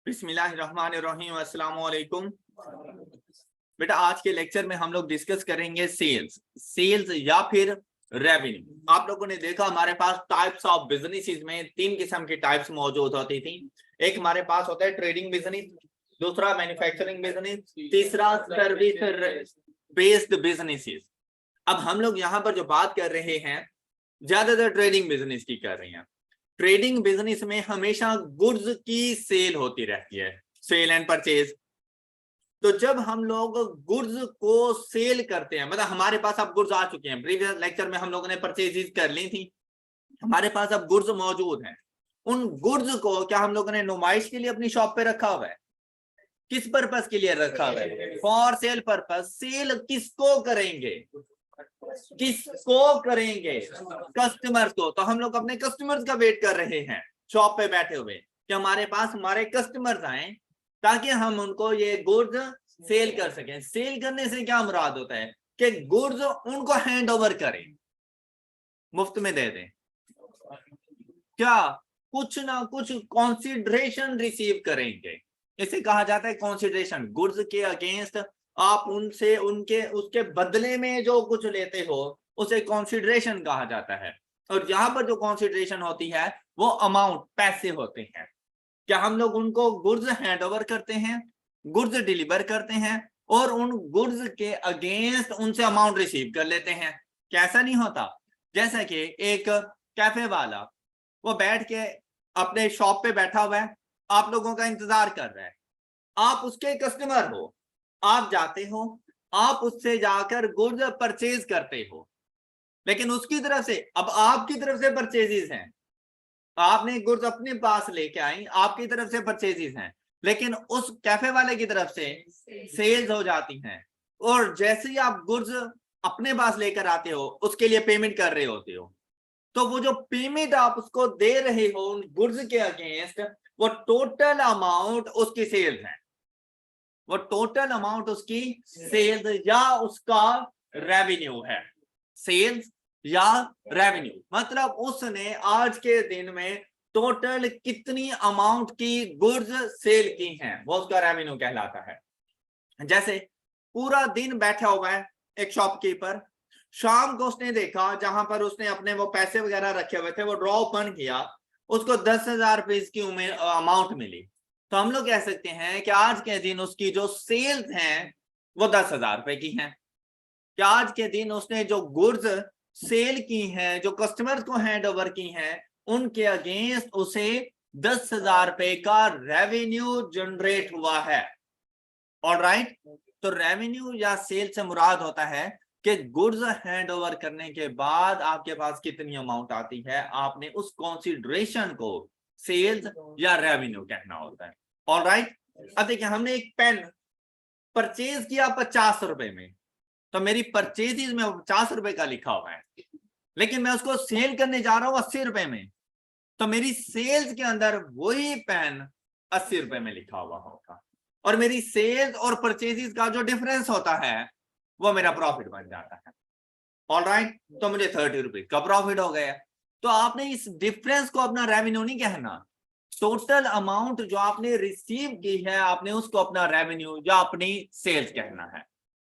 बिस्मिल्लाहिर्रहमानिर्रहीम, अस्सलाम वालेकुम। बेटा, आज के लेक्चर में हम लोग डिस्कस करेंगे सेल्स या फिर रेवेन्यू। आप लोगों ने देखा हमारे पास टाइप्स ऑफ बिजनेसेस में तीन किस्म की टाइप्स मौजूद होती थी। एक हमारे पास होता है ट्रेडिंग बिजनेस, दूसरा मैन्युफैक्चरिंग बिजनेस, तीसरा सर्विस बेस्ड बिजनेसेस। अब हम लोग यहाँ पर जो बात कर रहे हैं ज्यादातर ट्रेडिंग बिजनेस की कर रहे हैं। ट्रेडिंग बिजनेस में हमेशा गुड्स की सेल होती रहती है, सेल एंड परचेज। तो जब हम लोग गुड्स को सेल करते हैं, मतलब हमारे पास अब गुड्स आ चुके हैं, प्रीवियस लेक्चर में हम लोगों ने परचेजेस कर ली थी, हमारे पास अब गुड्स मौजूद हैं। उन गुड्स को क्या हम लोगों ने नुमाइश के लिए अपनी शॉप पे रखा हुआ है? किस पर्पस के लिए रखा हुआ है? For sale purpose. सेल किसको करेंगे? कस्टमर्स को। तो हम लोग अपने कस्टमर्स का वेट कर रहे हैं शॉप पे बैठे हुए कि हमारे पास हमारे कस्टमर्स आए ताकि हम उनको ये गुड्स सेल कर सकें। सेल करने से क्या मुराद होता है कि गुड्स उनको हैंड ओवर करें, मुफ्त में दे दें, क्या कुछ ना कुछ कॉन्सिडरेशन रिसीव करेंगे। इसे कहा जाता है कॉन्सिडरेशन। गुड्स के अगेंस्ट आप उनसे उनके उसके बदले में जो कुछ लेते हो उसे कॉन्सिडरेशन कहा जाता है। और यहाँ पर जो कॉन्सिडरेशन होती है वो अमाउंट, पैसे होते हैं। क्या हम लोग उनको गुड्स हैंड ओवर करते हैं, गुड्स डिलीवर करते हैं और उन गुड्स के अगेंस्ट उनसे अमाउंट रिसीव कर लेते हैं। कैसा नहीं होता? जैसा कि एक कैफे वाला वो बैठ के अपने शॉप पे बैठा हुआ है, आप लोगों का इंतजार कर रहा है, आप उसके कस्टमर हो, आप जाते हो, आप उससे जाकर गुड्स परचेज करते हो, लेकिन उसकी तरफ से अब आपकी तरफ से परचेजेस हैं, आपने गुड्स अपने पास लेके आए, आपकी तरफ से परचेजेस हैं, लेकिन उस कैफे वाले की तरफ से सेल्स हो जाती हैं। और जैसे ही आप गुड्स अपने पास लेकर आते हो उसके लिए पेमेंट कर रहे होते हो, तो वो जो पेमेंट आप उसको दे रहे हो उन गुड्स के अगेंस्ट, वो टोटल अमाउंट उसकी सेल्स है, वो टोटल अमाउंट उसकी सेल्स या उसका रेवेन्यू है। सेल्स या रेवेन्यू मतलब उसने आज के दिन में टोटल कितनी अमाउंट की गुड्स सेल की हैं, वो उसका रेवेन्यू कहलाता है। जैसे पूरा दिन बैठा हुआ है एक शॉपकीपर, शाम को उसने देखा जहां पर उसने अपने वो पैसे वगैरह रखे हुए थे वो ड्रॉ ओपन किया, उसको 10,000 रुपए की अमाउंट मिली। तो हम लोग कह सकते हैं कि आज के दिन उसकी जो सेल्स हैं वो 10,000 रुपए की हैं। कि आज के दिन उसने जो गुड्स सेल की हैं, जो कस्टमर्स को हैंड ओवर की हैं, उनके अगेंस्ट उसे 10,000 रुपए का रेवेन्यू जनरेट हुआ है। ऑलराइट, तो रेवेन्यू या सेल से मुराद होता है कि गुड्स हैंड ओवर करने के बाद आपके पास कितनी अमाउंट आती है, आपने उस कॉन्सिडरेशन को सेल्स या रेवेन्यू कहना होता है। ऑलराइट, अब देखिए हमने एक पेन परचेज किया 50 रुपए में, तो मेरी परचेज में 50 रुपए का लिखा हुआ है, लेकिन मैं उसको सेल करने जा रहा हूं 80 रुपए में, तो मेरी सेल्स के अंदर वही पेन 80 रुपए में लिखा हुआ होगा, और मेरी सेल्स और परचेजेस का जो डिफरेंस होता है वो मेरा प्रॉफिट बन जाता है। ऑलराइट, तो मुझे 30 रुपीज का प्रॉफिट हो गया। तो आपने इस डिफरेंस को अपना रेवेन्यू नहीं कहना, टोटल अमाउंट जो आपने रिसीव की है आपने उसको अपना रेवेन्यू या अपनी सेल्स कहना है।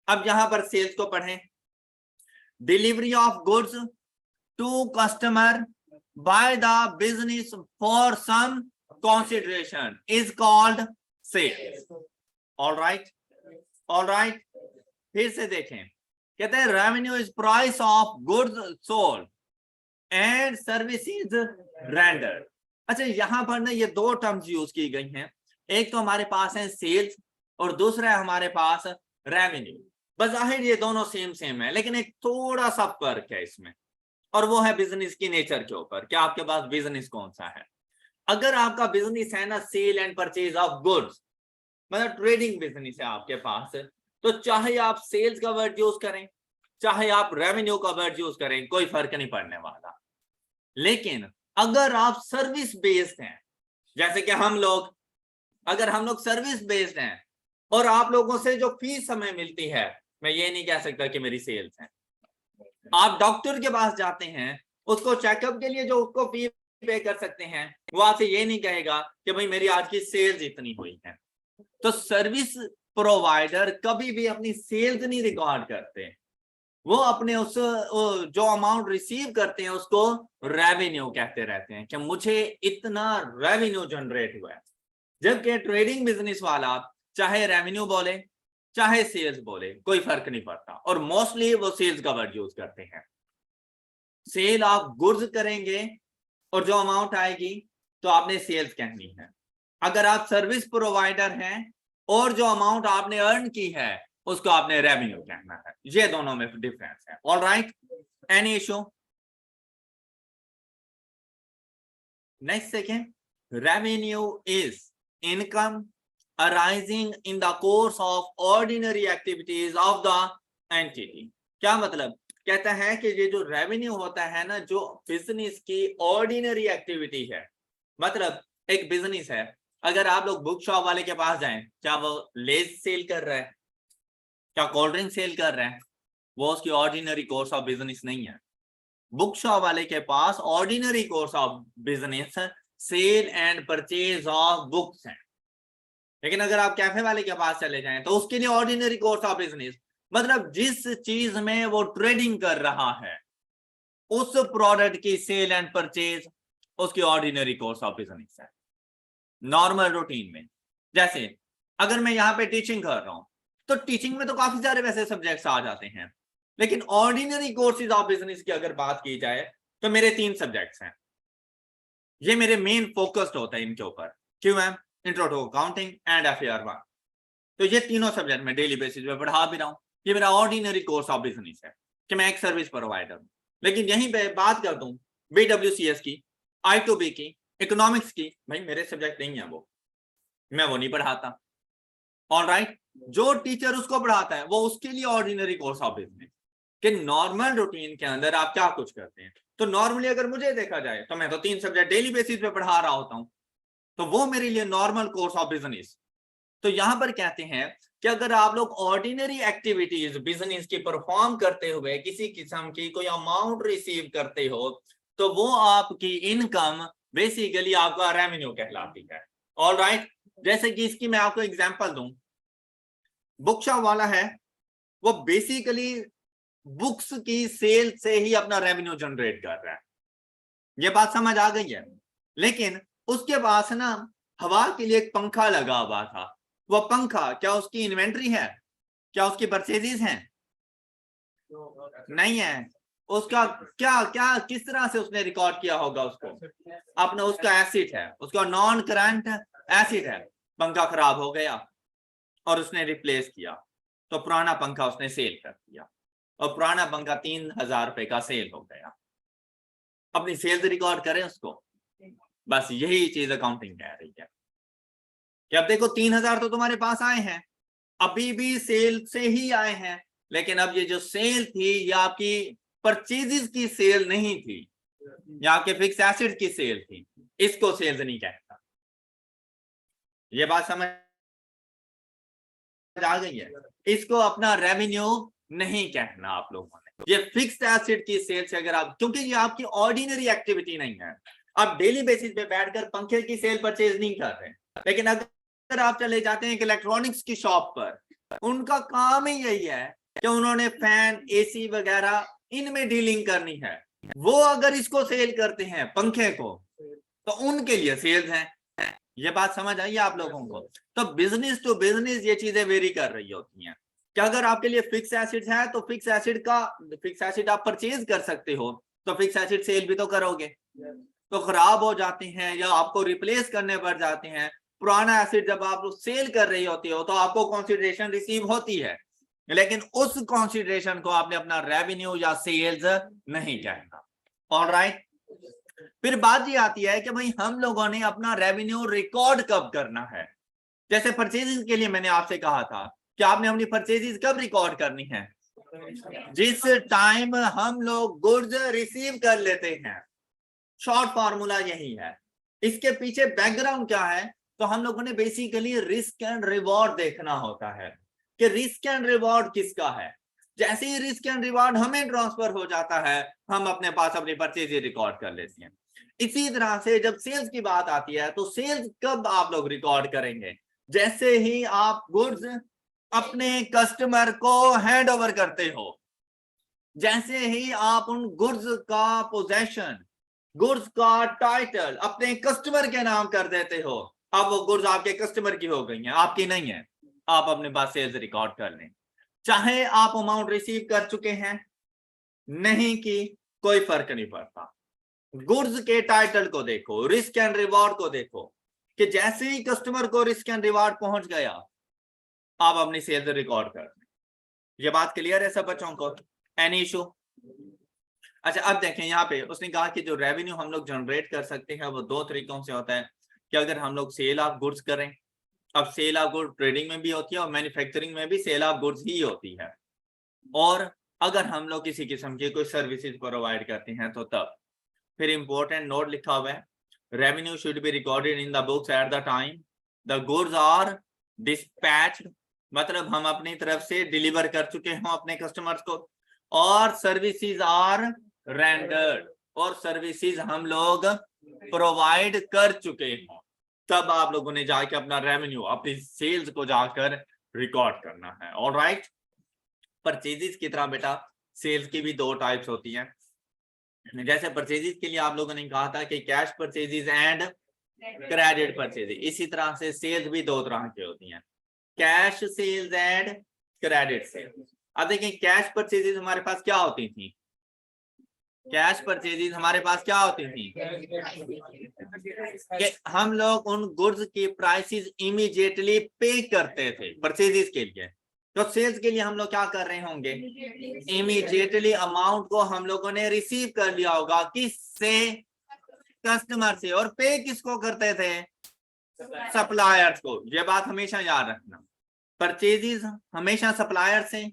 अब यहां पर सेल्स को पढ़ें। Delivery of goods to customer by the business for some consideration is called sales. All right, all right, फिर से देखें, कहते हैं revenue is price of goods sold and services rendered. अच्छा, यहां पर ना ये दो टर्म्स यूज की गई हैं, एक तो हमारे पास है सेल्स और दूसरा है हमारे पास रेवेन्यू। बज़ाहिर ये दोनों सेम सेम है, लेकिन एक थोड़ा सा फर्क है इसमें, और वो है बिजनेस की नेचर के ऊपर कि आपके पास बिजनेस कौन सा है। अगर आपका बिजनेस है ना sale and purchase of goods, मतलब ट्रेडिंग बिजनेस है आपके पास, तो चाहे आप सेल्स का वर्ड यूज करें चाहे आप रेवेन्यू का वर्ड यूज करें, कोई फर्क नहीं पड़ने वाला। लेकिन अगर आप सर्विस बेस्ड हैं, जैसे कि अगर हम लोग सर्विस बेस्ड हैं और आप लोगों से जो फीस हमें मिलती है, मैं ये नहीं कह सकता कि मेरी सेल्स है। आप डॉक्टर के पास जाते हैं, उसको चेकअप के लिए जो उसको फीस पे कर सकते हैं, वो आपसे ये नहीं कहेगा कि भाई मेरी आज की सेल्स इतनी हुई है। तो सर्विस प्रोवाइडर कभी भी अपनी सेल्स नहीं रिकॉर्ड करते, वो अपने उस जो अमाउंट रिसीव करते हैं उसको रेवेन्यू कहते रहते हैं कि मुझे इतना रेवेन्यू जनरेट हुआ है। जबकि ट्रेडिंग बिजनेस वाला चाहे रेवेन्यू बोले चाहे सेल्स बोले कोई फर्क नहीं पड़ता, और मोस्टली वो सेल्स का वर्ड यूज करते हैं। सेल आप गुड्स करेंगे और जो अमाउंट आएगी तो आपने सेल्स कहनी है। अगर आप सर्विस प्रोवाइडर हैं और जो अमाउंट आपने अर्न की है उसको आपने रेवेन्यू कहना है। ये दोनों में डिफरेंस है। All right, any issue? Next second, revenue is income arising in the course of ordinary activities of the entity. क्या मतलब? कहता है कि ये जो रेवेन्यू होता है ना, जो बिजनेस की ऑर्डिनरी एक्टिविटी है, मतलब एक बिजनेस है, अगर आप लोग बुक शॉप वाले के पास जाएं, क्या वो लेज सेल कर रहा है, क्या कोल्ड ड्रिंक सेल कर रहा है, वो उसकी ऑर्डिनरी कोर्स ऑफ बिजनेस नहीं है। बुक शॉप वाले के पास ordinary course of business sale and purchase of books है। लेकिन अगर आप कैफे वाले के पास चले जाएं तो उसके लिए ऑर्डिनरी कोर्स ऑफ बिजनेस, मतलब जिस चीज में वो ट्रेडिंग कर रहा है उस प्रोडक्ट की सेल एंड परचेज उसकी ऑर्डिनरी कोर्स ऑफ बिजनेस है, नॉर्मल रूटीन में। जैसे अगर मैं यहाँ पे टीचिंग कर रहा हूं तो टीचिंग में तो काफी सारे वैसे सब्जेक्ट्स आ जाते हैं, लेकिन ऑर्डिनरी कोर्सेज ऑफ बिजनेस की अगर बात की जाए तो मेरे 3 सब्जेक्ट्स हैं। ये मेरे मेन फोकस्ड होता है इनके ऊपर। क्यों है? Intro to accounting and FAR1। तो ये तीनों सब्जेक्ट मैं डेली बेसिस पे पढ़ा भी रहा हूँ। ये मेरा ऑर्डिनरी कोर्स ऑफ बिजनेस है कि मैं एक सर्विस प्रोवाइडर हूँ। लेकिन यहीं पे बात करता हूँ BWCS की, I2B की, इकोनॉमिक्स की, भाई मेरे सब्जेक्ट नहीं है वो, मैं वो नहीं पढ़ाता। ऑल राइट, जो टीचर उसको पढ़ाता है वो उसके लिए ऑर्डिनरी कोर्स ऑफ बिजनेस कि नॉर्मल रूटीन के अंदर आप क्या कुछ करते हैं। तो नॉर्मली अगर मुझे देखा जाए तो मैं तो 3 सब्जेक्ट डेली बेसिस पे पढ़ा रहा होता हूँ, तो वो मेरे लिए नॉर्मल कोर्स ऑफ बिजनेस। तो यहां पर कहते हैं कि अगर आप लोग ऑर्डिनरी एक्टिविटीज बिजनेस की परफॉर्म करते हुए किसी किस्म की कोई अमाउंट रिसीव करते हो तो वो आपकी इनकम बेसिकली आपका रेवेन्यू कहलाती है। ऑल राइट, जैसे कि इसकी मैं आपको एग्जांपल दूं, बुक शॉप वाला है वो बेसिकली बुक्स की सेल से ही अपना रेवेन्यू जनरेट कर रहा है, ये बात समझ आ गई है। लेकिन उसके पास ना हवा के लिए एक पंखा लगा हुआ था, वो पंखा क्या उसकी इन्वेंट्री है? क्या उसकी परचेजेस हैं? नहीं है। उसका क्या क्या किस तरह से उसने रिकॉर्ड किया होगा उसको? अपना उसका एसिड है, उसका नॉन करंट एसिड है। पंखा खराब हो गया और उसने रिप्लेस किया, तो पुराना पंखा उसने सेल कर दिया और पुराना पंखा 3000 रुपए का सेल हो गया। अपनी सेल्स रिकॉर्ड करें उसको, बस यही चीज अकाउंटिंग कह रही है कि अब देखो 3000 तो तुम्हारे पास आए हैं, अभी भी सेल से ही आए हैं, लेकिन अब ये जो सेल थी ये आपकी परचेजेस की सेल नहीं थी, ये आपके फिक्स एसेट की सेल थी, इसको सेल्स नहीं कहता। ये बात समझ आ गई है? इसको अपना रेवेन्यू नहीं कहना आप लोगों ने। ये फिक्स्ड एसेट की सेल से अगर आप, क्योंकि ये आपकी ऑर्डिनरी एक्टिविटी नहीं है, आप डेली बेसिस पे बैठकर पंखे की सेल परचेज नहीं कर रहे। लेकिन अगर आप चले जाते हैं इलेक्ट्रॉनिक्स की शॉप पर, उनका काम ही यही है कि उन्होंने फैन AC वगैरह इनमें डीलिंग करनी है, वो अगर इसको सेल करते हैं पंखे को तो उनके लिए सेल्स है। ये बात समझ आई आप लोगों को? तो बिजनेस टू बिजनेस ये चीजें वेरी कर रही होती हैं कि अगर आपके लिए फिक्स एसिड है तो फिक्स एसिड आप परचेज कर सकते हो, तो फिक्स एसिड सेल भी तो करोगे। तो खराब हो जाते हैं या आपको रिप्लेस करने पड़ जाते हैं, पुराना एसिड जब आप सेल कर रही होती हो तो आपको कंसिडरेशन रिसीव होती है, लेकिन उस कंसिडरेशन को आपने अपना रेवेन्यू या सेल्स नहीं कहना। ऑलराइट, फिर बात ये आती है कि भाई हम लोगों ने अपना रेवेन्यू रिकॉर्ड कब करना है। जैसे परचेजेस के लिए मैंने आपसे कहा था कि आपने अपनी परचेजेस कब रिकॉर्ड करनी है? जिस टाइम हम लोग गुड्स रिसीव कर लेते हैं। शॉर्ट फॉर्मूला यही है। इसके पीछे बैकग्राउंड क्या है? तो हम लोगों ने बेसिकली रिस्क एंड रिवॉर्ड देखना होता है कि रिस्क एंड रिवॉर्ड किसका है। जैसे ही रिस्क एंड रिवॉर्ड हमें ट्रांसफर हो जाता है, हम अपने पास अपनी परचेज रिकॉर्ड कर लेते हैं। इसी तरह से जब सेल्स की बात आती है तो सेल्स कब आप लोग रिकॉर्ड करेंगे? जैसे ही आप गुड्स अपने कस्टमर को हैंड ओवर करते हो, जैसे ही आप उन गुड्स का पोजेशन, गुड्स का टाइटल अपने कस्टमर के नाम कर देते हो, अब वो गुड्स आपके कस्टमर की हो गई हैं, आपकी नहीं है। आप अपने पास सेल्स रिकॉर्ड कर लें, चाहे आप अमाउंट रिसीव कर चुके हैं नहीं की कोई फर्क नहीं पड़ता। गुड्स के टाइटल को देखो, रिस्क एंड रिवॉर्ड को देखो कि जैसे ही कस्टमर को रिस्क एंड रिवॉर्ड पहुंच गया, आप अपनी सेल्स रिकॉर्ड कर दें। ये बात क्लियर है सब बच्चों को? Any issue? अच्छा, अब देखें यहाँ पे उसने कहा कि जो रेवेन्यू हम लोग जनरेट कर सकते हैं वो दो तरीकों से होता है कि अगर हम लोग सेल ऑफ गुड्स करें, अब सेल ऑफ गुड्स ट्रेडिंग में भी होती है और मैन्युफैक्चरिंग में भी सेल ऑफ गुड्स ही होती है, और अगर हम लोग किसी किस्म की कोई सर्विसेज प्रोवाइड करते हैं तो तब। फिर इंपॉर्टेंट नोट लिखा हुआ है, revenue should be recorded in the books at the time the goods are dispatched, मतलब हम अपनी तरफ से डिलीवर कर चुके हों अपने कस्टमर्स को, और सर्विसेज आर रेंडर्ड, और सर्विसेज हम लोग प्रोवाइड कर चुके हों, तब आप लोगों ने जाके अपना रेवेन्यू, अपनी सेल्स को जाकर रिकॉर्ड करना है। ऑलराइट, परचेजेस की तरह बेटा सेल्स की भी दो टाइप्स होती हैं। जैसे परचेजेस के लिए आप लोगों ने कहा था कि cash purchases and credit purchases, इसी तरह से सेल्स भी दो तरह की होती हैं, cash sales and credit sales. अब देखिए कैश परचेजेस हमारे पास क्या होती थी? कैश परचेजेस हमारे पास क्या होती थी कि हम लोग उन गुड्स की प्राइसेस इमीडिएटली पे करते थे परचेजेस के लिए। तो सेल्स के लिए हम लोग क्या कर रहे होंगे? इमीडिएटली अमाउंट को हम लोगों ने रिसीव कर लिया होगा, किससे? कस्टमर से। और पे किसको करते थे? सप्लायर्स को। ये बात हमेशा याद रखना, परचेजेस हमेशा सप्लायर से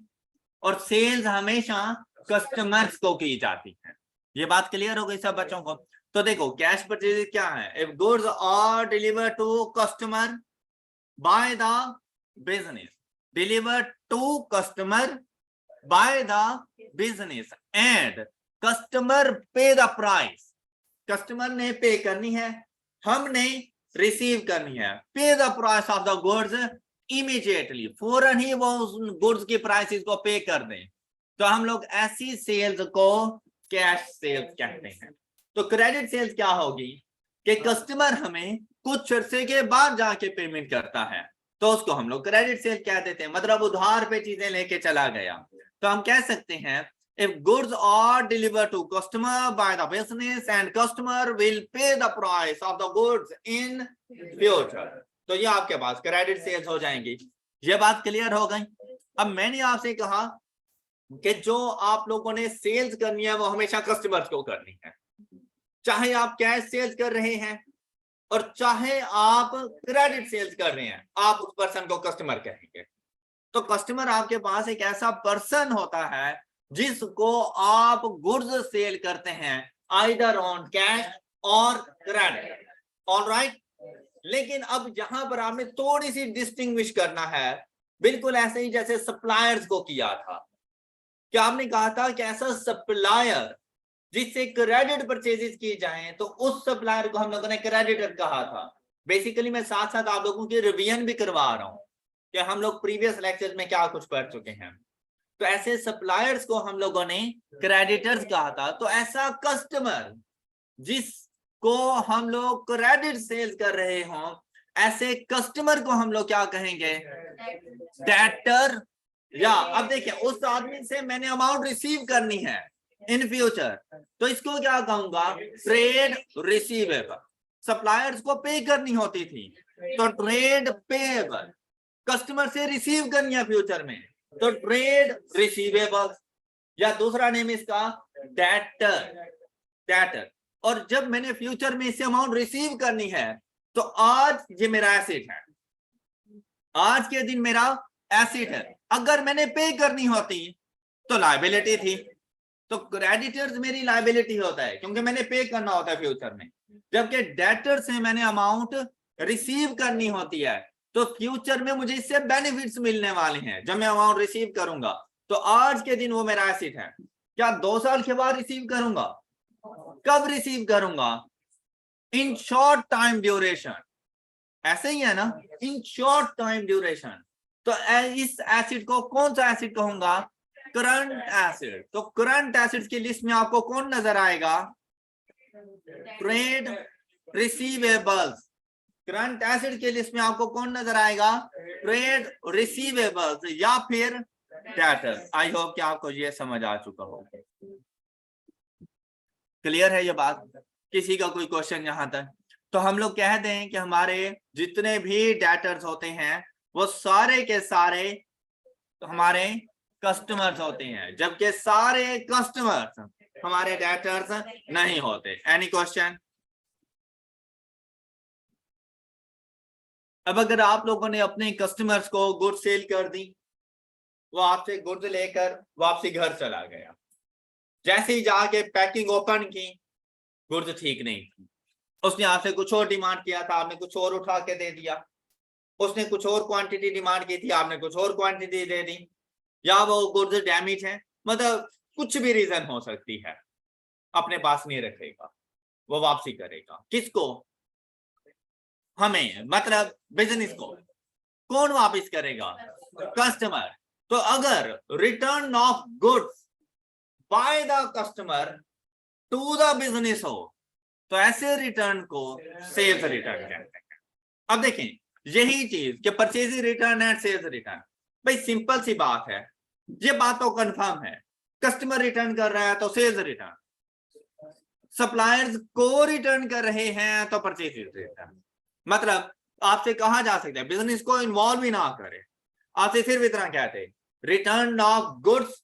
और सेल्स हमेशा कस्टमर्स को की जाती है। ये बात क्लियर हो गई सब बच्चों को? तो देखो कैश परचेजेस क्या है? If goods are delivered to customer by the business, delivered to customer by the business and customer pay the price, customer ने पे करनी है, हमने रिसीव करनी है। पे the price of the goods immediately, फौरन ही वो उस गुड्स की प्राइसेस को पे कर दें, तो हम लोग ऐसी सेल्स को कैश सेल्स कहते हैं। तो क्रेडिट सेल्स क्या होगी कि कस्टमर हमें कुछ अरसे के बाद जाके पेमेंट करता है, तो उसको हम लोग क्रेडिट सेल कह देते हैं, मतलब उधार पे चीजें लेके चला गया। तो हम कह सकते हैं if goods are delivered to customer by the business and customer will pay the price of the goods in future, तो ये आपके पास क्रेडिट सेल्स हो जाएंगी। ये बात क्लियर हो गई? अब मैंने आपसे कहा कि जो आप लोगों ने सेल्स करनी है वो हमेशा कस्टमर्स को करनी है, चाहे आप कैश सेल्स कर रहे हैं और चाहे आप क्रेडिट सेल्स कर रहे हैं, आप उस पर्सन को कस्टमर कहेंगे। तो कस्टमर आपके पास एक ऐसा पर्सन होता है जिसको आप गुड्स सेल करते हैं आइदर ऑन कैश और क्रेडिट। ऑलराइट, लेकिन अब यहां पर आपने थोड़ी सी डिस्टिंग्विश करना है, बिल्कुल ऐसे ही जैसे सप्लायर्स को किया था। क्या आपने कहा था कि ऐसा सप्लायर जिससे क्रेडिट परचेजेस की जाए तो उस सप्लायर को हम लोगों ने क्रेडिटर कहा था। बेसिकली मैं साथ साथ आप लोगों की रिवीजन भी करवा रहा हूं कि हम लोग प्रीवियस लेक्चर्स में क्या कुछ पढ़ चुके हैं। तो ऐसे सप्लायर्स को हम लोगों ने क्रेडिटर्स कहा था। तो ऐसा कस्टमर जिसको हम लोग क्रेडिट सेल्स कर रहे हों, ऐसे कस्टमर को हम लोग क्या कहेंगे? डेटर। या अब देखिए उस आदमी से मैंने अमाउंट रिसीव करनी है इन फ्यूचर, तो इसको क्या कहूंगा? Trade receivable. सप्लायर्स को पे करनी होती थी तो ट्रेड पेएबल, कस्टमर से रिसीव करनी है फ्यूचर में तो ट्रेड रिसीवेबल, या दूसरा नेम इसका डेटर। डेटर। और जब मैंने फ्यूचर में इससे अमाउंट रिसीव करनी है तो आज ये मेरा एसेट है, आज के दिन मेरा एसेट है। अगर मैंने पे करनी होती तो लायबिलिटी थी। तो क्रेडिटर्स मेरी लायबिलिटी होता है क्योंकि मैंने पे करना होता है फ्यूचर में, जबकि डेटर से मैंने अमाउंट रिसीव करनी होती है तो फ्यूचर में मुझे इससे बेनिफिट्स मिलने वाले हैं जब मैं अमाउंट रिसीव करूंगा। तो आज के दिन वो मेरा एसेट है। क्या 2 साल के बाद रिसीव करूंगा? कब रिसीव करूंगा? इन शॉर्ट टाइम ड्यूरेशन, ऐसे ही है ना, इन शॉर्ट टाइम ड्यूरेशन। तो इस एसिड को कौन सा एसिड कहूंगा? Current acid. तो करंट एसिड की लिस्ट में आपको कौन नजर आएगा? Trade receivables. करंट एसिड की लिस्ट में आपको कौन नजर आएगा? ट्रेड रिसीवेबल्स या फिर डेटर्स। आई होप कि आपको ये समझ आ चुका हो। क्लियर है ये बात? किसी का कोई क्वेश्चन यहां तक? तो हम लोग कह दें कि हमारे जितने भी डेटर्स होते हैं वो सारे के सारे हमारे कस्टमर्स होते हैं, जबकि सारे कस्टमर्स हमारे डेटर्स नहीं होते। Any question? अब अगर आप लोगों ने अपने कस्टमर्स को गुड्स सेल कर दी, वो आपसे गुड्स लेकर वापसी घर चला गया, जैसे ही जाके पैकिंग ओपन की गुड्स ठीक नहीं थी, उसने आपसे कुछ और डिमांड किया था, आपने कुछ और उठा के दे दिया, उसने कुछ और क्वांटिटी डिमांड की थी, आपने कुछ और क्वांटिटी दे दी, या वो गुड्स डैमेज है, मतलब कुछ भी रीजन हो सकती है, अपने पास नहीं रखेगा, वो वापसी करेगा। किसको? हमें, मतलब बिजनेस को। कौन वापस करेगा? कस्टमर। तो अगर return of goods by the customer to the business हो तो ऐसे रिटर्न को सेल्स रिटर्न कहते हैं। अब देखें यही चीज कि purchasing return and sales return, भाई सिंपल सी बात है, ये बात तो कंफर्म है। कस्टमर रिटर्न कर रहा है तो सेल्स रिटर्न, सप्लायर्स को रिटर्न कर रहे हैं तो परचेजिंग रिटर्न। मतलब आपसे कहा जा सकता है बिजनेस को इन्वॉल्व ही ना करे, आपसे सिर्फ इतना कहते return of goods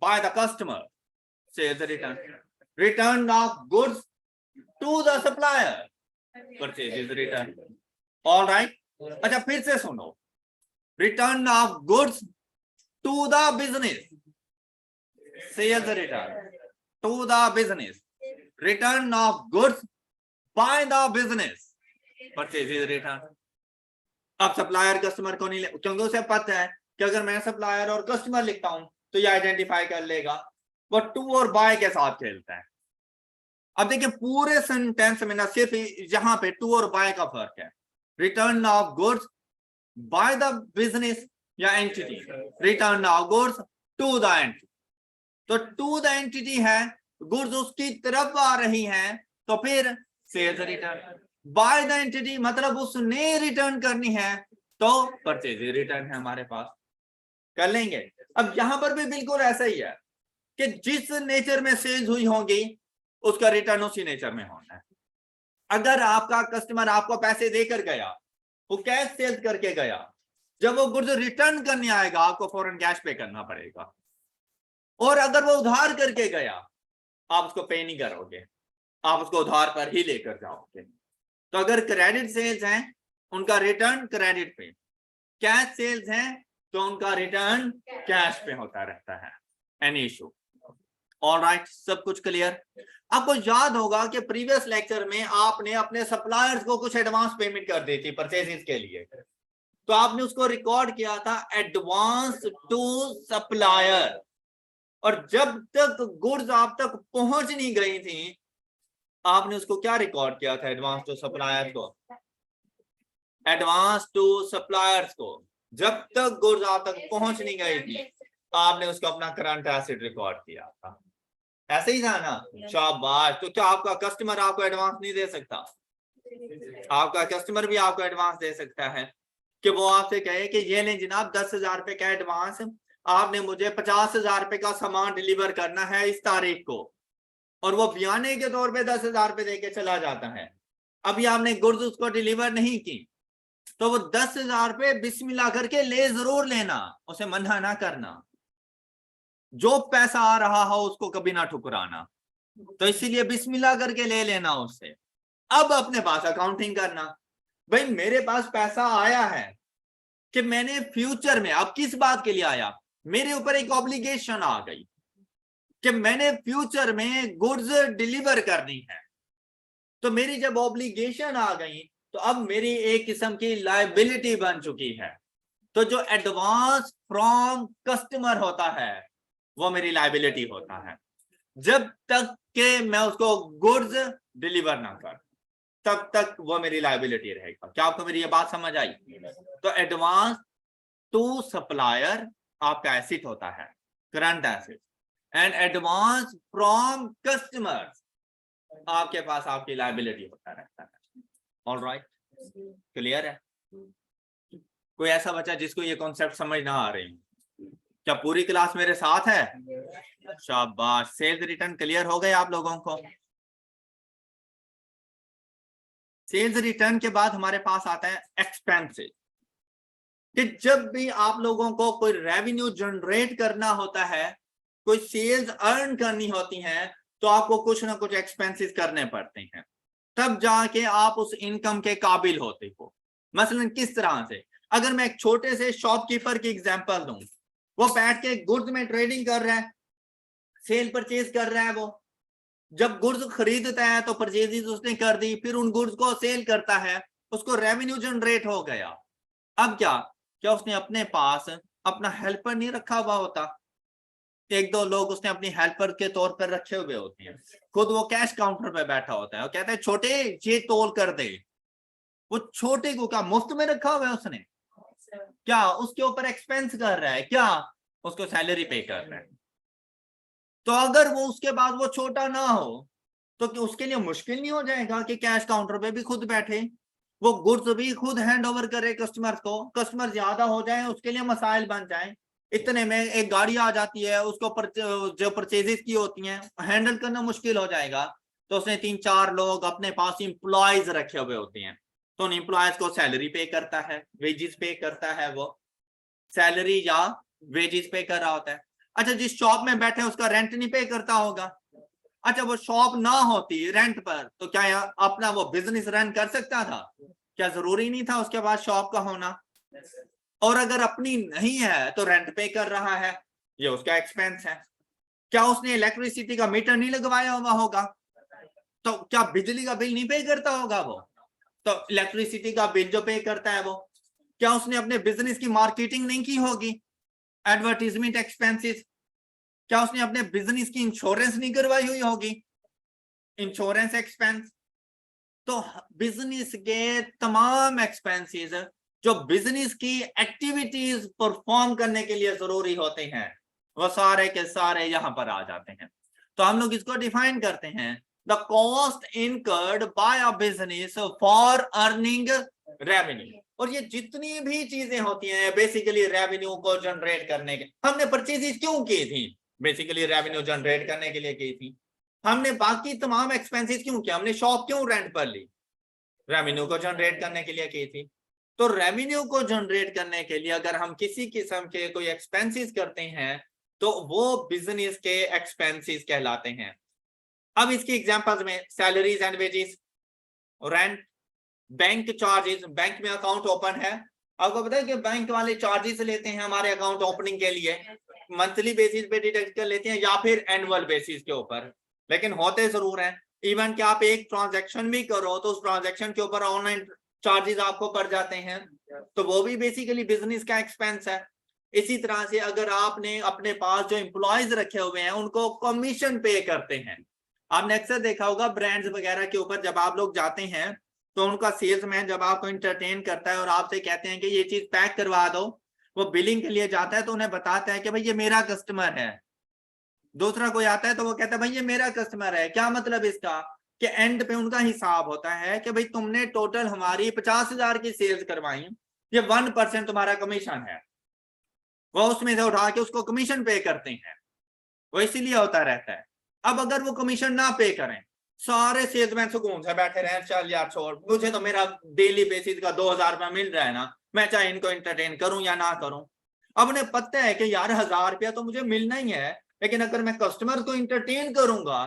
by the customer sales return, return of goods to the supplier purchase return. All right. अच्छा फिर से सुनो, return of goods to the business sales return, to the business return of goods by the business purchase return. अब supplier customer को नहीं ले, क्योंकि उसे पता है कि अगर मैं सप्लायर और कस्टमर लिखता हूं तो ये आइडेंटिफाई कर लेगा, वो टू और बाय के साथ खेलता है। अब देखिए पूरे सेंटेंस में ना सिर्फ यहां पे टू और बाय का फर्क है। Return of goods by the business या entity, return of goods to the entity. तो टू द एंटिटी है, गुड्स उसकी तरफ आ रही हैं तो फिर sales return. By the entity मतलब उसने रिटर्न करनी है तो परचेज रिटर्न है हमारे पास। कर लेंगे। अब यहां पर भी बिल्कुल ऐसा ही है कि जिस नेचर में सेल्स हुई होंगी उसका रिटर्न उसी नेचर में होना है। अगर आपका कस्टमर आपको पैसे देकर गया, वो कैश सेल्स करके गया, जब वो गुड्स रिटर्न करने आएगा आपको फौरन कैश पे करना पड़ेगा। और अगर वो उधार करके गया आप उसको पे नहीं करोगे, आप उसको उधार पर ही लेकर जाओगे। तो अगर क्रेडिट सेल्स हैं उनका रिटर्न क्रेडिट पे, कैश सेल्स हैं तो उनका रिटर्न कैश पे होता रहता है। Any issue? ऑलराइट, सब कुछ क्लियर? आपको याद होगा कि प्रीवियस लेक्चर में आपने अपने सप्लायर्स को कुछ एडवांस पेमेंट कर दी थी परचेजेस के लिए, तो आपने उसको रिकॉर्ड किया था एडवांस टू सप्लायर। और जब तक गुड्स आप तक पहुंच नहीं गई थी आपने उसको क्या रिकॉर्ड किया था? एडवांस टू सप्लायर्स को, एडवांस टू सप्लायर्स को जब तक गुड्स आप तक पहुंच नहीं गई थी आपने उसको अपना करंट एसेट रिकॉर्ड किया था। ऐसे ही था ना? शाबाश। तो क्या आपका कस्टमर आपको एडवांस नहीं दे सकता? आपका कस्टमर भी आपको एडवांस दे सकता है कि वो आपसे कहे कि ये लें जनाब 10,000 रुपए का एडवांस, आपने मुझे 50,000 रुपए का सामान डिलीवर करना है इस तारीख को, और वो बयाने के तौर पे 10,000 रुपए देके चला जाता है। अभी आपने गुड्स उसको डिलीवर नहीं की तो वो 10,000 रुपए बिस्मिल्लाह करके ले जरूर लेना, उसे मना ना करना। जो पैसा आ रहा हो उसको कभी ना ठुकराना, तो इसीलिए बिस्मिल्लाह करके ले लेना उससे। अब अपने पास अकाउंटिंग करना, भाई मेरे पास पैसा आया है कि मैंने फ्यूचर में, अब किस बात के लिए आया, मेरे ऊपर एक ऑब्लिगेशन आ गई कि मैंने फ्यूचर में गुड्स डिलीवर करनी है। तो मेरी जब ऑब्लिगेशन आ गई तो अब मेरी एक किस्म की लायबिलिटी बन चुकी है। तो जो एडवांस फ्रॉम कस्टमर होता है वो मेरी लायबिलिटी होता है जब तक कि मैं उसको गुड्स डिलीवर ना कर। तब तक वो मेरी लायबिलिटी रहेगा। क्या आपको मेरी ये बात समझ आई? तो एडवांस टू सप्लायर आपका एसेट होता है, current asset, and advance from customers आपके पास आपकी लायबिलिटी होता रहता है। ऑलराइट, क्लियर है? कोई ऐसा बच्चा जिसको ये कॉन्सेप्ट समझ ना आ रही? क्या पूरी क्लास मेरे साथ है? शाबाश। सेल्स रिटर्न क्लियर हो गए आप लोगों को? सेल्स रिटर्न के बाद हमारे पास आता है एक्सपेंसेस, कि जब भी आप लोगों को कोई रेवेन्यू जनरेट करना होता है, कोई सेल्स अर्न करनी होती है, तो आपको कुछ ना कुछ एक्सपेंसेस करने पड़ते हैं, तब जाके आप उस इनकम के काबिल होते हो। मसलन किस तरह से, अगर मैं एक छोटे से शॉपकीपर की एग्जांपल दूं, वो बैठ के गुड्स में ट्रेडिंग कर रहा है, सेल परचेज कर रहा है, वो जब गुड्स खरीदता है तो परचेजेस उसने कर दी, फिर उन गुड्स को सेल करता है, उसको रेवेन्यू जनरेट हो गया। अब क्या उसने अपने पास अपना हेल्पर नहीं रखा हुआ होता? एक दो लोग उसने अपनी हेल्पर के तौर पर रखे हुए होते हैं, खुद वो कैश काउंटर पे बैठा होता है, वो कहता है छोटे ये तोल कर दे। वो छोटे को क्या मुफ्त में रखा हुआ है उसने? क्या उसके ऊपर एक्सपेंस कर रहा है? क्या उसको सैलरी पे कर रहा है? तो अगर वो उसके बाद वो छोटा ना हो तो उसके लिए मुश्किल नहीं हो जाएगा कि कैश काउंटर पे भी खुद बैठे, वो गुड्स भी खुद हैंड ओवर करे कस्टमर को, कस्टमर ज्यादा हो जाए उसके लिए मसाइल बन जाए, इतने में एक गाड़ी आ जाती है, उसको जो परचेजेस की होती हैं हैंडल करना मुश्किल हो जाएगा। तो उसने 3-4 लोग अपने पास इंप्लॉयज रखे हुए होते हैं, तो उन इंप्लॉयज को सैलरी पे करता है, वेजेस पे करता है, वो सैलरी या वेजेस पे कर रहा होता है। अच्छा, जिस शॉप में बैठे उसका रेंट नहीं पे करता होगा? अच्छा, वो शॉप ना होती रेंट पर तो क्या अपना वो बिजनेस रन कर सकता था? क्या जरूरी नहीं था उसके पास शॉप का होना? और अगर अपनी नहीं है तो रेंट पे कर रहा है, ये उसका एक्सपेंस है। क्या उसने इलेक्ट्रिसिटी का मीटर नहीं लगवाया हुआ होगा? तो क्या बिजली का बिल नहीं पे करता होगा वो? तो इलेक्ट्रिसिटी का बिल जो पे करता है वो, क्या उसने अपने बिजनेस की मार्केटिंग नहीं की होगी? Advertisement expenses. क्या उसने अपने बिजनेस की इंश्योरेंस नहीं करवाई हुई होगी? Insurance expense. तो बिजनेस के तमाम एक्सपेंसेस जो बिजनेस की एक्टिविटीज परफॉर्म करने के लिए जरूरी होते हैं, वो सारे के सारे यहां पर आ जाते हैं। तो हम लोग इसको डिफाइन करते हैं, the cost incurred by a business for earning revenue. और ये जितनी भी चीजें होती हैं बेसिकली रेवेन्यू को जनरेट करने के, हमने परचेजेस क्यों की थी? बेसिकली रेवेन्यू जनरेट करने के लिए की थी। हमने बाकी तमाम एक्सपेंसेस क्यों किया? हमने शॉप क्यों रेंट पर ली? रेवेन्यू को जनरेट करने के लिए की थी। तो रेवेन्यू को जनरेट करने के लिए अगर हम किसी किस्म के कोई एक्सपेंसेस करते हैं तो वो बिजनेस के एक्सपेंसेस कहलाते हैं। अब इसकी एग्जांपल्स में salaries and wages, rent, bank charges, bank में अकाउंट ओपन है, आपको पता है कि बैंक वाले चार्जेस लेते हैं हमारे अकाउंट ओपनिंग के लिए, मंथली बेसिस पे डिडक्ट कर लेते हैं या फिर एनुअल बेसिस के ऊपर, लेकिन होते जरूर हैं। इवन कि आप एक ट्रांजैक्शन भी करो तो उस ट्रांजैक्शन के ऊपर ऑनलाइन चार्जेस आपको पड़ जाते हैं, तो वो भी बेसिकली बिजनेस का एक्सपेंस है। इसी तरह से अगर आपने अपने पास जो एम्प्लॉयज रखे हुए हैं उनको कमीशन पे करते हैं, आपने अक्सर देखा होगा ब्रांड्स वगैरह के ऊपर जब आप लोग जाते हैं तो उनका सेल्समैन जब आपको इंटरटेन करता है और आपसे कहते हैं कि ये चीज पैक करवा दो, वो बिलिंग के लिए जाता है तो उन्हें बताता है कि भाई ये मेरा कस्टमर है। दूसरा कोई आता है तो वो कहता है भाई ये मेरा कस्टमर है। क्या मतलब इसका? कि एंड पे उनका हिसाब होता है कि भाई तुमने टोटल हमारी 50,000 की सेल्स करवाई, ये 1% तुम्हारा कमीशन है, वो उसमें से उठा के उसको कमीशन पे करते हैं, वो इसीलिए होता रहता है। अब अगर वो कमीशन ना पे करें, सारे सेल्समैन सुकून से बैठे रहे, चल यार छोड़, मुझे तो मेरा डेली बेसिस का 2,000 रुपया मिल रहा है ना, मैं चाहे इनको एंटरटेन करूं या ना करूं। अब उन्हें पता है कि यार 1,000 रुपया तो मुझे मिलना ही है, लेकिन अगर मैं कस्टमर को इंटरटेन करूंगा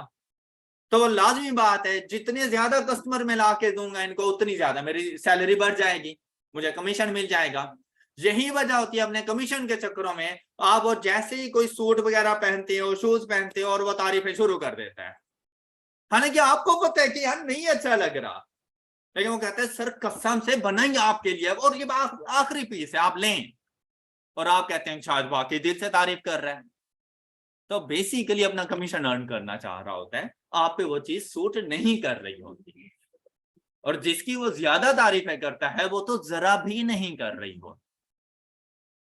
तो वो लाजमी बात है जितने ज्यादा कस्टमर मैं ला के दूंगा इनको उतनी ज्यादा मेरी सैलरी बढ़ जाएगी, मुझे कमीशन मिल जाएगा। यही वजह होती है अपने कमीशन के चक्करों में आप वो जैसे ही कोई सूट वगैरह पहनते हो, शूज पहनते हो और वो तारीफें शुरू कर देता है, हालांकि आपको पता है कि यार नहीं अच्छा लग रहा, लेकिन वो कहते हैं सर कसम से बनाएंगे आपके लिए और ये आखिरी पीस है आप लें, और आप कहते हैं शायद बाकी दिल से तारीफ कर रहा है, तो बेसिकली अपना कमीशन अर्न करना चाह रहा होता है, आप पे वो चीज सूट नहीं कर रही होती। और जिसकी वो ज्यादा तारीफें करता है वो तो जरा भी नहीं कर रही हो।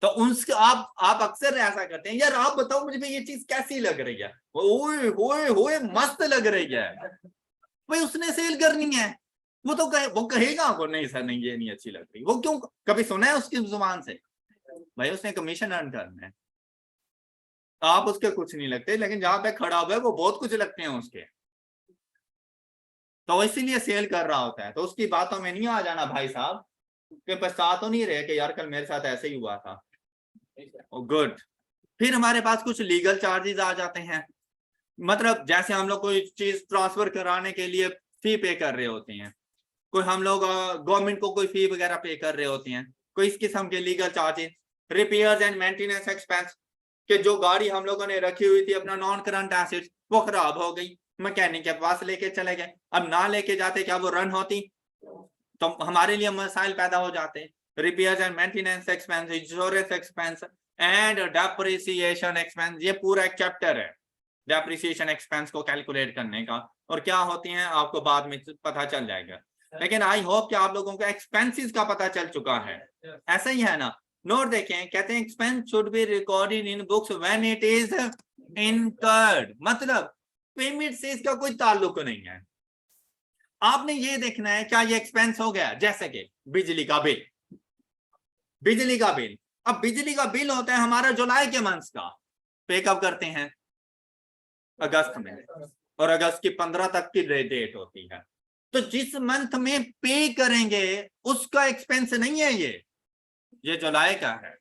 तो उनसे आप अक्सर ऐसा करते हैं, यार आप बताओ मुझे ये चीज कैसी लग रही है, ओए होए होए मस्त लग रही है, भाई उसने सेल करनी है, वो तो वो कहेगा आपको नहीं सर नहीं ये नहीं अच्छी लग रही, वो क्यों, कभी सुना है उसकी जुबान से? भाई उसने कमीशन अर्न करना है, आप उसके कुछ नहीं लगते, लेकिन जहां पे खड़ा हुआ है वो बहुत कुछ लगते हैं उसके, तो इसीलिए सेल कर रहा होता है। तो उसकी बातों में नहीं आ जाना भाई साहब, के पछता तो नहीं रहे कि यार कल मेरे साथ ऐसे ही हुआ था। गुड। फिर हमारे पास कुछ लीगल चार्जेस आ जाते हैं, मतलब जैसे हम लोग कोई चीज ट्रांसफर कराने के लिए फी पे कर रहे होते हैं, कोई हम लोग गवर्नमेंट को कोई फी वगैरह पे कर रहे होते हैं, कोई इस किस्म के legal charges, repairs and maintenance expense, कि जो गाड़ी हम लोगों ने रखी हुई थी अपना नॉन करंट एसेट वो खराब हो गई, मैकेनिक के पास लेके चले गए, अब ना लेके जाते क्या वो रन होती, तो हमारे लिए मसाइल पैदा हो जाते। Repairs and maintenance expense, insurance expense and depreciation expense, ये पूरा एक चैप्टर है डेप्रिसिएशन एक्सपेंस को कैलकुलेट करने का, और क्या होती हैं आपको बाद में पता चल जाएगा। लेकिन आई होप कि आप लोगों को एक्सपेंसेस का पता चल चुका है, ऐसा ही है ना। नोट देखें, कहते हैं expense should be recorded in books when it is incurred, मतलब पेमेंट से इसका कोई ताल्लुक नहीं है, आपने ये देखना है क्या ये एक्सपेंस हो गया। जैसे कि बिजली का बिल, बिजली का बिल, अब बिजली का बिल होता है हमारा जुलाई के मंथ का, पे कब करते हैं, अगस्त में, और अगस्त की 15 तक की डेट होती है, तो जिस मंथ में पे करेंगे उसका एक्सपेंस नहीं है ये जुलाई का है,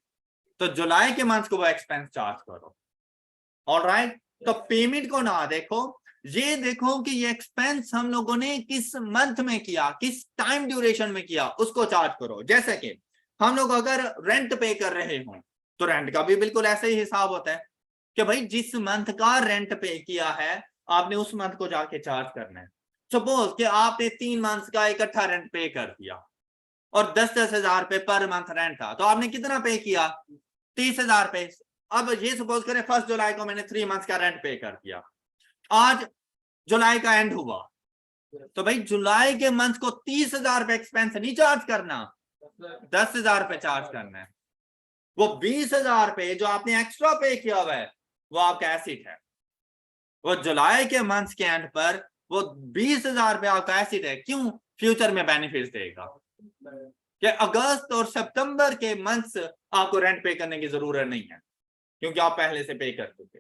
तो जुलाई के मंथ को वो एक्सपेंस चार्ज करो। ऑलराइट, तो पेमेंट को ना देखो, ये देखो कि ये एक्सपेंस हम लोगों ने किस मंथ में किया, किस टाइम ड्यूरेशन में किया, उसको चार्ज करो। जैसे कि हम लोग अगर रेंट पे कर रहे हो तो रेंट का भी बिल्कुल ऐसे ही हिसाब होता है कि भाई जिस मंथ का रेंट पे किया है आपने उस मंथ को जाके चार्ज करना है। सपोज कि आपने 3 मंथ का इकट्ठा रेंट पे कर दिया और 10-10 हजार रुपए पर मंथ रेंट था, तो आपने कितना पे किया, 30,000 पे। अब ये सपोज करें 1 जुलाई को मैंने 3 मंथ का रेंट पे कर दिया, आज जुलाई का एंड हुआ, तो भाई जुलाई के मंथ को 30,000 रुपए एक्सपेंस नहीं चार्ज करना, 10,000 रुपए चार्ज करना है। वो 20,000 रुपए जो आपने एक्स्ट्रा पे किया हुआ है वो आपका एसिड है, वो जुलाई के मंथ के एंड पर वो 20,000 रुपए आपका एसिड है। क्यों, फ्यूचर में बेनिफिट देगा कि अगस्त और सितंबर के मंथ्स आपको रेंट पे करने की जरूरत नहीं है क्योंकि आप पहले से पे कर चुके,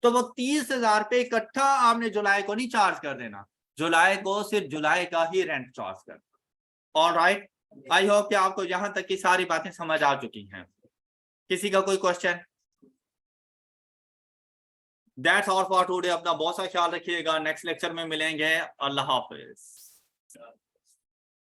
तो वो 30,000 रुपए इकट्ठा आपने जुलाई को नहीं चार्ज कर देना, जुलाई को सिर्फ जुलाई का ही रेंट चार्ज करना। ऑलराइट, आई होप कि आपको यहां तक की सारी बातें समझ आ चुकी हैं। किसी का कोई question? That's all for today. अपना बहुत सा ख्याल रखिएगा, नेक्स्ट लेक्चर में मिलेंगे। अल्लाह हाफिज।